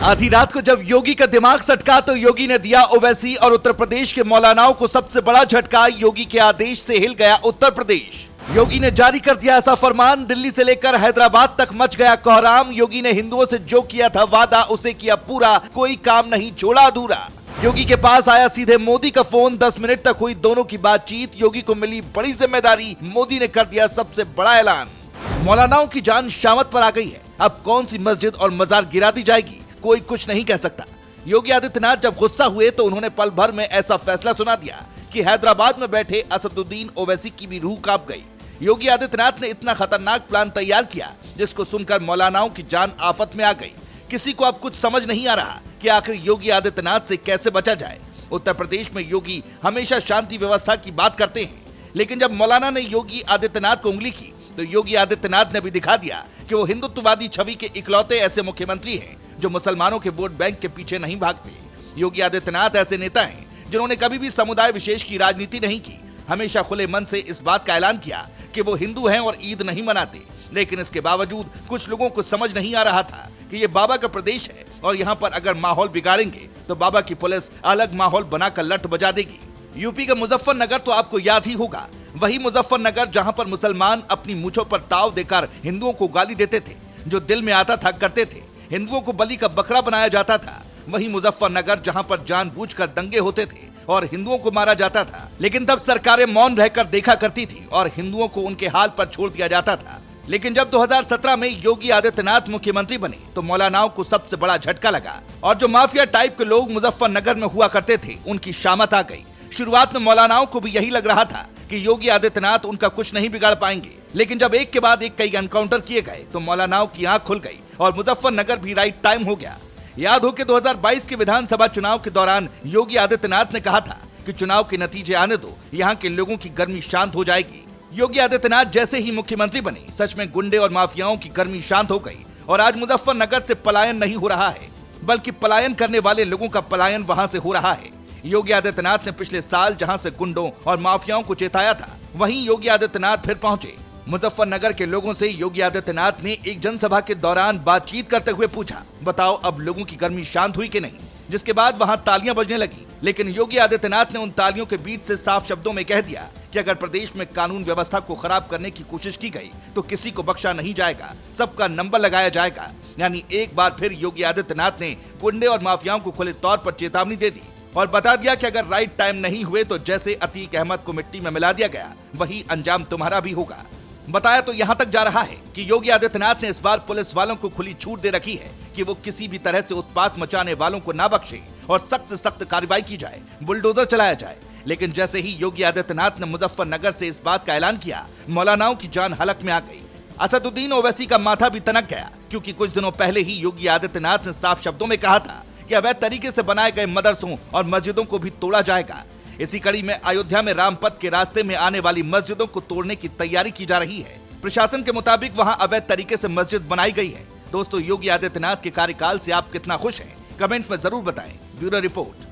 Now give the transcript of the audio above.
आधी रात को जब योगी का दिमाग सटका तो योगी ने दिया ओवैसी और उत्तर प्रदेश के मौलानाओं को सबसे बड़ा झटका। योगी के आदेश से हिल गया उत्तर प्रदेश। योगी ने जारी कर दिया ऐसा फरमान, दिल्ली से लेकर हैदराबाद तक मच गया कोहराम। योगी ने हिंदुओं से जो किया था वादा उसे किया पूरा, कोई काम नहीं छोड़ा अधूरा। योगी के पास आया सीधे मोदी का फोन, 10 मिनट तक हुई दोनों की बातचीत। योगी को मिली बड़ी जिम्मेदारी, मोदी ने कर दिया सबसे बड़ा ऐलान। मौलानाओं की जान शामत पर आ गई है, अब कौन सी मस्जिद और मजार गिरा दी जाएगी कोई कुछ नहीं कह सकता। योगी आदित्यनाथ जब गुस्सा हुए तो उन्होंने पल भर में ऐसा फैसला सुना दिया कि हैदराबाद में बैठे असदुद्दीन ओवैसी की भी रूह कांप गई। योगी आदित्यनाथ ने इतना खतरनाक प्लान तैयार किया जिसको सुनकर मौलानाओं की जान आफत में आ गई। किसी को अब कुछ समझ नहीं आ रहा कि आखिर योगी आदित्यनाथ से कैसे बचा जाए। उत्तर प्रदेश में योगी हमेशा शांति व्यवस्था की बात करते हैं, लेकिन जब मौलाना ने योगी आदित्यनाथ को उंगली की तो योगी आदित्यनाथ ने भी दिखा दिया कि वो हिंदुत्ववादी छवि के इकलौते ऐसे मुख्यमंत्री हैं जो मुसलमानों के वोट बैंक के पीछे नहीं भागते। योगी आदित्यनाथ ऐसे नेता हैं जिन्होंने कभी भी समुदाय विशेष की राजनीति नहीं की, हमेशा खुले मन से इस बात का ऐलान किया कि वो हिंदू हैं और ईद नहीं मनाते। लेकिन इसके बावजूद कुछ लोगों को समझ नहीं आ रहा था कि ये बाबा का प्रदेश है और यहाँ पर अगर माहौल बिगाड़ेंगे तो बाबा की पुलिस अलग माहौल बनाकर लठ बजा देगी। यूपी का मुजफ्फरनगर तो आपको याद ही होगा, वही मुजफ्फरनगर जहाँ पर मुसलमान अपनी मूंछों पर ताव देकर हिंदुओं को गाली देते थे, जो दिल में आता था करते थे। हिंदुओं को बलि का बकरा बनाया जाता था। वही मुजफ्फरनगर जहां पर जानबूझकर दंगे होते थे और हिंदुओं को मारा जाता था, लेकिन तब सरकारें मौन रहकर देखा करती थी और हिंदुओं को उनके हाल पर छोड़ दिया जाता था। लेकिन जब 2017 में योगी आदित्यनाथ मुख्यमंत्री बने तो मौलानाओं को सबसे बड़ा झटका लगा और जो माफिया टाइप के लोग मुजफ्फरनगर में हुआ करते थे उनकी शामत आ गई। शुरुआत में मौलानाओं को भी यही लग रहा था कि योगी आदित्यनाथ उनका कुछ नहीं बिगाड़ पाएंगे, लेकिन जब एक के बाद एक कई एनकाउंटर किए गए तो मौलानाओं की आंख खुल गई और मुजफ्फरनगर भी राइट टाइम हो गया। याद हो कि 2022 के विधानसभा चुनाव के दौरान योगी आदित्यनाथ ने कहा था कि चुनाव के नतीजे आने दो, यहाँ के लोगों की गर्मी शांत हो जाएगी। योगी आदित्यनाथ जैसे ही मुख्यमंत्री बने सच में गुंडे और माफियाओं की गर्मी शांत हो गई और आज मुजफ्फरनगर से पलायन नहीं हो रहा है, बल्कि पलायन करने वाले लोगों का पलायन वहाँ से हो रहा है। योगी आदित्यनाथ ने पिछले साल जहां से गुंडों और माफियाओं को चेताया था, वहीं योगी आदित्यनाथ फिर पहुंचे। मुजफ्फरनगर के लोगों से योगी आदित्यनाथ ने एक जनसभा के दौरान बातचीत करते हुए पूछा, बताओ अब लोगों की गर्मी शांत हुई कि नहीं, जिसके बाद वहां तालियां बजने लगी। लेकिन योगी आदित्यनाथ ने उन तालियों के बीच से साफ शब्दों में कह दिया कि अगर प्रदेश में कानून व्यवस्था को खराब करने की कोशिश की गई तो किसी को बख्शा नहीं जाएगा, सबका नंबर लगाया जाएगा। यानी एक बार फिर योगी आदित्यनाथ ने गुंडे और माफियाओं को खुले तौर पर चेतावनी दे दी और बता दिया कि अगर राइट टाइम नहीं हुए तो जैसे अतीक अहमद को मिट्टी में मिला दिया गया वही अंजाम तुम्हारा भी होगा। बताया तो यहाँ तक जा रहा है कि योगी आदित्यनाथ ने इस बार पुलिस वालों को खुली छूट दे रखी है कि वो किसी भी तरह से उत्पात मचाने वालों को ना बख्शे और सख्त से सख्त कार्रवाई की जाए, बुलडोजर चलाया जाए। लेकिन जैसे ही योगी आदित्यनाथ ने मुजफ्फरनगर से इस बात का ऐलान किया, मौलानाओं की जान हलक में आ गई। असदुद्दीन ओवैसी का माथा भी तनक गया, क्योंकि कुछ दिनों पहले ही योगी आदित्यनाथ ने साफ शब्दों में कहा था कि अवैध तरीके से बनाए गए मदरसों और मस्जिदों को भी तोड़ा जाएगा। इसी कड़ी में अयोध्या में रामपथ के रास्ते में आने वाली मस्जिदों को तोड़ने की तैयारी की जा रही है। प्रशासन के मुताबिक वहां अवैध तरीके से मस्जिद बनाई गई है। दोस्तों, योगी आदित्यनाथ के कार्यकाल से आप कितना खुश हैं? कमेंट में जरूर बताएं। Bureau report.